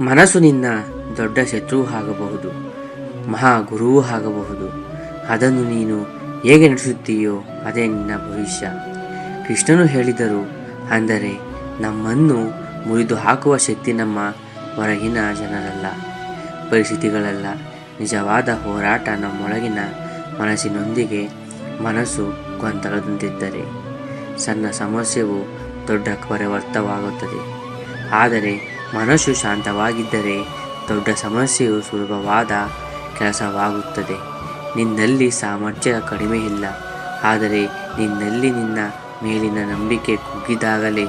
ಮನಸ್ಸು ನಿನ್ನ ದೊಡ್ಡ ಶತ್ರುವು ಆಗಬಹುದು, ಮಹಾ ಗುರುವೂ ಆಗಬಹುದು. ಅದನ್ನು ನೀನು ಹೇಗೆ ನಡೆಸುತ್ತೀಯೋ ಅದೇ ನಿನ್ನ ಭವಿಷ್ಯ. ಕೃಷ್ಣನು ಹೇಳಿದರು, ಅಂದರೆ ನಮ್ಮನ್ನು ಮುರಿದು ಹಾಕುವ ಶಕ್ತಿ ನಮ್ಮ ಹೊರಗಿನ ಜನರಲ್ಲ, ಪರಿಸ್ಥಿತಿಗಳಲ್ಲ. ನಿಜವಾದ ಹೋರಾಟ ನಮ್ಮೊಳಗಿನ ಮನಸ್ಸಿನೊಂದಿಗೆ. ಮನಸ್ಸು ಗೊಂದಲದಂತಿದ್ದರೆ ಸಣ್ಣ ಸಮಸ್ಯೆಯು ದೊಡ್ಡ ಪರಿವರ್ತವಾಗುತ್ತದೆ. ಆದರೆ ಮನಸ್ಸು ಶಾಂತವಾಗಿದ್ದರೆ ದೊಡ್ಡ ಸಮಸ್ಯೆಯು ಸುಲಭವಾದ ಕೆಲಸವಾಗುತ್ತದೆ. ನಿನ್ನಲ್ಲಿ ಸಾಮರ್ಥ್ಯ ಕಡಿಮೆ ಇಲ್ಲ, ಆದರೆ ನಿನ್ನಲ್ಲಿ ನಿನ್ನ ಮೇಲಿನ ನಂಬಿಕೆ ಕುಗ್ಗಿದಾಗಲೇ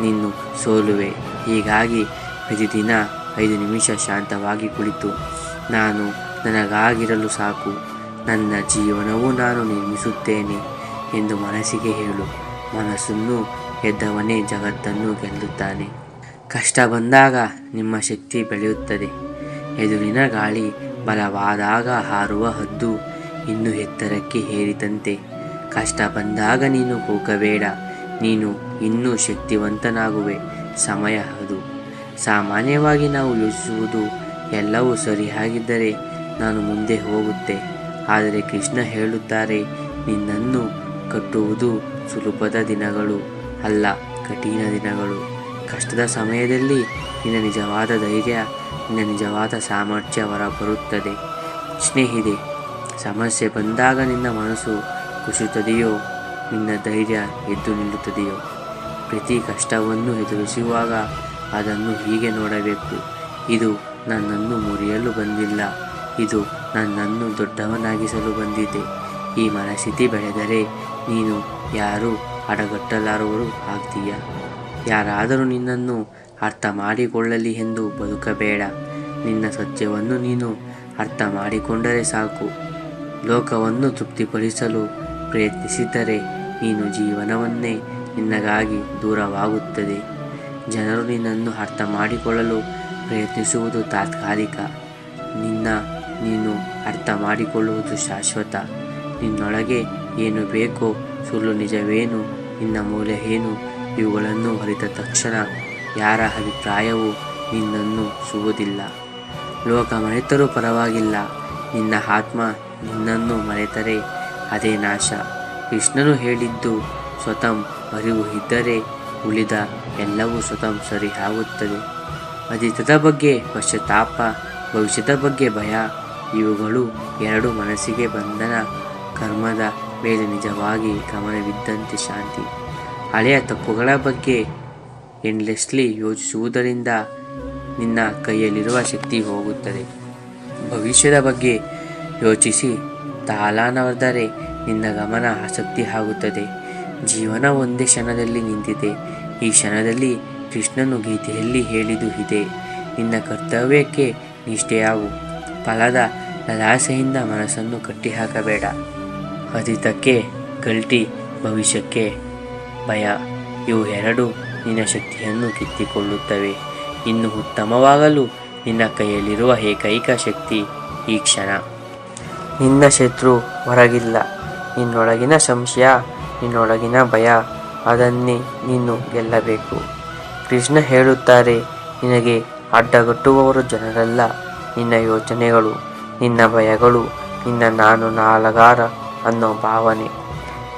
ನೀನು ಸೋಲುವೆ. ಹೀಗಾಗಿ ಪ್ರತಿದಿನ 5 ನಿಮಿಷ ಶಾಂತವಾಗಿ ಕುಳಿತು, ನಾನು ನನಗಾಗಿರಲು ಸಾಕು, ನನ್ನ ಜೀವನವು ನಾನು ನಿರ್ಮಿಸುತ್ತೇನೆ ಎಂದು ಮನಸ್ಸಿಗೆ ಹೇಳು. ಮನಸ್ಸನ್ನು ಗೆದ್ದವನೇ ಜಗತ್ತನ್ನು ಗೆಲ್ಲುತ್ತಾನೆ. ಕಷ್ಟ ಬಂದಾಗ ನಿಮ್ಮ ಶಕ್ತಿ ಬೆಳೆಯುತ್ತದೆ. ಎದುರಿನ ಗಾಳಿ ಬಲವಾದಾಗ ಹಾರುವ ಹದ್ದು ಇನ್ನೂ ಎತ್ತರಕ್ಕೆ ಏರಿದಂತೆ. ಕಷ್ಟ ಬಂದಾಗ ನೀನು ಕೂಗಬೇಡ, ನೀನು ಇನ್ನೂ ಶಕ್ತಿವಂತನಾಗುವೆ. ಸಮಯ ಅದು. ಸಾಮಾನ್ಯವಾಗಿ ನಾವು ಯೋಚಿಸುವುದು, ಎಲ್ಲವೂ ಸರಿಯಾಗಿದ್ದರೆ ನಾನು ಮುಂದೆ ಹೋಗುತ್ತೆ. ಆದರೆ ಕೃಷ್ಣ ಹೇಳುತ್ತಾರೆ, ನಿನ್ನನ್ನು ಕಟ್ಟುವುದು ಸುಲಭದ ದಿನಗಳು ಅಲ್ಲ, ಕಠಿಣ ದಿನಗಳು. ಕಷ್ಟದ ಸಮಯದಲ್ಲಿ ನಿನ್ನ ನಿಜವಾದ ಧೈರ್ಯ, ನಿನ್ನ ನಿಜವಾದ ಸಾಮರ್ಥ್ಯ ಹೊರಬರುತ್ತದೆ. ಸ್ನೇಹಿತೆ, ಸಮಸ್ಯೆ ಬಂದಾಗ ನಿನ್ನ ಮನಸ್ಸು ಕುಸಿಯುತ್ತದೆಯೋ, ನಿನ್ನ ಧೈರ್ಯ ಎದ್ದು ನಿಲ್ಲುತ್ತದೆಯೋ? ಪ್ರತಿ ಕಷ್ಟವನ್ನು ಎದುರಿಸುವಾಗ ಅದನ್ನು ಹೀಗೆ ನೋಡಬೇಕು, ಇದು ನನ್ನನ್ನು ಮುರಿಯಲು ಬಂದಿಲ್ಲ, ಇದು ನನ್ನನ್ನು ದೊಡ್ಡವನಾಗಿಸಲು ಬಂದಿದೆ. ಈ ಮನಸ್ಥಿತಿ ಬೆಳೆದರೆ ನೀನು ಯಾರೂ ಅಡಗಟ್ಟಲಾರವರು ಆಗ್ತೀಯ. ಯಾರಾದರೂ ನಿನ್ನನ್ನು ಅರ್ಥ ಮಾಡಿಕೊಳ್ಳಲಿ ಎಂದು ಬದುಕಬೇಡ. ನಿನ್ನ ಸತ್ಯವನ್ನು ನೀನು ಅರ್ಥ ಮಾಡಿಕೊಂಡರೆ ಸಾಕು. ಲೋಕವನ್ನು ತೃಪ್ತಿಪಡಿಸಲು ಪ್ರಯತ್ನಿಸಿದರೆ ನೀನು ಜೀವನವನ್ನೇ ನಿನ್ನಗಾಗಿ ದೂರವಾಗುತ್ತದೆ. ಜನರು ನಿನ್ನನ್ನು ಅರ್ಥ ಮಾಡಿಕೊಳ್ಳಲು ಪ್ರಯತ್ನಿಸುವುದು ತಾತ್ಕಾಲಿಕ, ನೀನು ಅರ್ಥ ಮಾಡಿಕೊಳ್ಳುವುದು ಶಾಶ್ವತ. ನಿನ್ನೊಳಗೆ ಏನು ಬೇಕೋ, ಸುಳ್ಳು ನಿಜವೇನು, ನಿನ್ನ ಮೂಲ ಏನು, ಇವುಗಳನ್ನು ಅರಿತ ತಕ್ಷಣ ಯಾರ ಅಭಿಪ್ರಾಯವೂ ನಿನ್ನನ್ನು ಸುವುದಿಲ್ಲ. ಲೋಕ ಮರೆತರೂ ಪರವಾಗಿಲ್ಲ, ನಿನ್ನ ಆತ್ಮ ನಿನ್ನನ್ನು ಮರೆತರೆ ಅದೇ ನಾಶ. ಕೃಷ್ಣನು ಹೇಳಿದ್ದು, ಸ್ವತಃ ಅರಿವು ಇದ್ದರೆ ಉಳಿದ ಎಲ್ಲವೂ ಸ್ವತಃ ಸರಿ ಆಗುತ್ತದೆ. ಅತೀತದ ಬಗ್ಗೆ ಪಶ್ಚಾತ್ತಾಪ, ಭವಿಷ್ಯದ ಬಗ್ಗೆ ಭಯ, ಇವುಗಳು 2 ಮನಸ್ಸಿಗೆ ಬಂಧನ. ಕರ್ಮದ ಮೇಲೆ ನಿಜವಾಗಿ ಗಮನವಿದ್ದಂತೆ ಶಾಂತಿ. ಹಳೆಯ ತಪ್ಪುಗಳ ಬಗ್ಗೆ ಎಂಡ್ಲೆಸ್ಲಿ ಯೋಚಿಸುವುದರಿಂದ ನಿನ್ನ ಕೈಯಲ್ಲಿರುವ ಶಕ್ತಿ ಹೋಗುತ್ತದೆ. ಭವಿಷ್ಯದ ಬಗ್ಗೆ ಯೋಚಿಸಿ ತಾಳನವಾದರೆ ನಿನ್ನ ಗಮನ ಆಸಕ್ತಿ ಆಗುತ್ತದೆ. ಜೀವನ ಒಂದೇ ಕ್ಷಣದಲ್ಲಿ ನಿಂತಿದೆ. ಈ ಕ್ಷಣದಲ್ಲಿ ಕೃಷ್ಣನು ಗೀತೆಯಲ್ಲಿ ಹೇಳಿದ್ದು ಇದೆ, ನಿನ್ನ ಕರ್ತವ್ಯಕ್ಕೆ ನಿಷ್ಠೆಯಾಗು. ಫಲದ ಲಾಲಸೆಯಿಂದ ಮನಸ್ಸನ್ನು ಕಟ್ಟಿಹಾಕಬೇಡ. ಅತೀತಕ್ಕೆ ಗಲ್ಟಿ, ಭವಿಷ್ಯಕ್ಕೆ ಭಯ, ಇವು 2 ನಿನ್ನ ಶಕ್ತಿಯನ್ನು ಕಿತ್ತಿಕೊಳ್ಳುತ್ತವೆ. ಇನ್ನು ಉತ್ತಮವಾಗಲು ನಿನ್ನ ಕೈಯಲ್ಲಿರುವ ಏಕೈಕ ಶಕ್ತಿ ಈ ಕ್ಷಣ. ನಿನ್ನ ಶತ್ರು ಹೊರಗಿಲ್ಲ, ನಿನ್ನೊಳಗಿನ ಸಂಶಯ, ನಿನ್ನೊಳಗಿನ ಭಯ. ಅದನ್ನೇ ನೀನು ಗೆಲ್ಲಬೇಕು. ಕೃಷ್ಣ ಹೇಳುತ್ತಾರೆ, ನಿನಗೆ ಅಡ್ಡಗಟ್ಟುವವರು ಜನರಲ್ಲ, ನಿನ್ನ ಯೋಚನೆಗಳು, ನಿನ್ನ ಭಯಗಳು, ನಿನ್ನ ನಾನು ನಾಲಗಾರ ಅನ್ನೋ ಭಾವನೆ.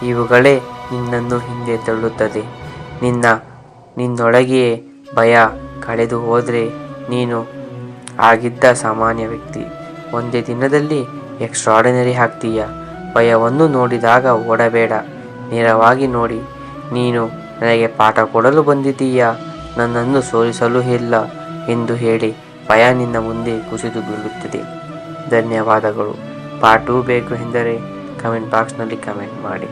ಇವುಗಳೇ ನಿನ್ನನ್ನು ಹಿಂದೆ ತಳ್ಳುತ್ತದೆ. ನಿನ್ನೊಳಗೆಯೇ ಭಯ ಕಳೆದು ಹೋದರೆ ನೀನು ಆಗಿದ್ದ ಸಾಮಾನ್ಯ ವ್ಯಕ್ತಿ ಒಂದೇ ದಿನದಲ್ಲಿ ಎಕ್ಸ್ಟ್ರಾರ್ಡಿನರಿ ಆಗ್ತೀಯ. ಭಯವನ್ನು ನೋಡಿದಾಗ ಓಡಬೇಡ, ನೇರವಾಗಿ ನೋಡಿ. ನೀನು ನನಗೆ ಪಾಠ ಕೊಡಲು ಬಂದಿದ್ದೀಯಾ, ನನ್ನನ್ನು ಸೋಲಿಸಲು ಇಲ್ಲ ಎಂದು ಹೇಳಿ ಭಯ ನಿನ್ನ ಮುಂದೆ ಕುಸಿದು ಬೀಳುತ್ತದೆ. ಧನ್ಯವಾದಗಳು. ಪಾರ್ಟ್ 2 ಬೇಕು ಎಂದರೆ ಕಮೆಂಟ್ ಬಾಕ್ಸ್ನಲ್ಲಿ ಕಮೆಂಟ್ ಮಾಡಿ.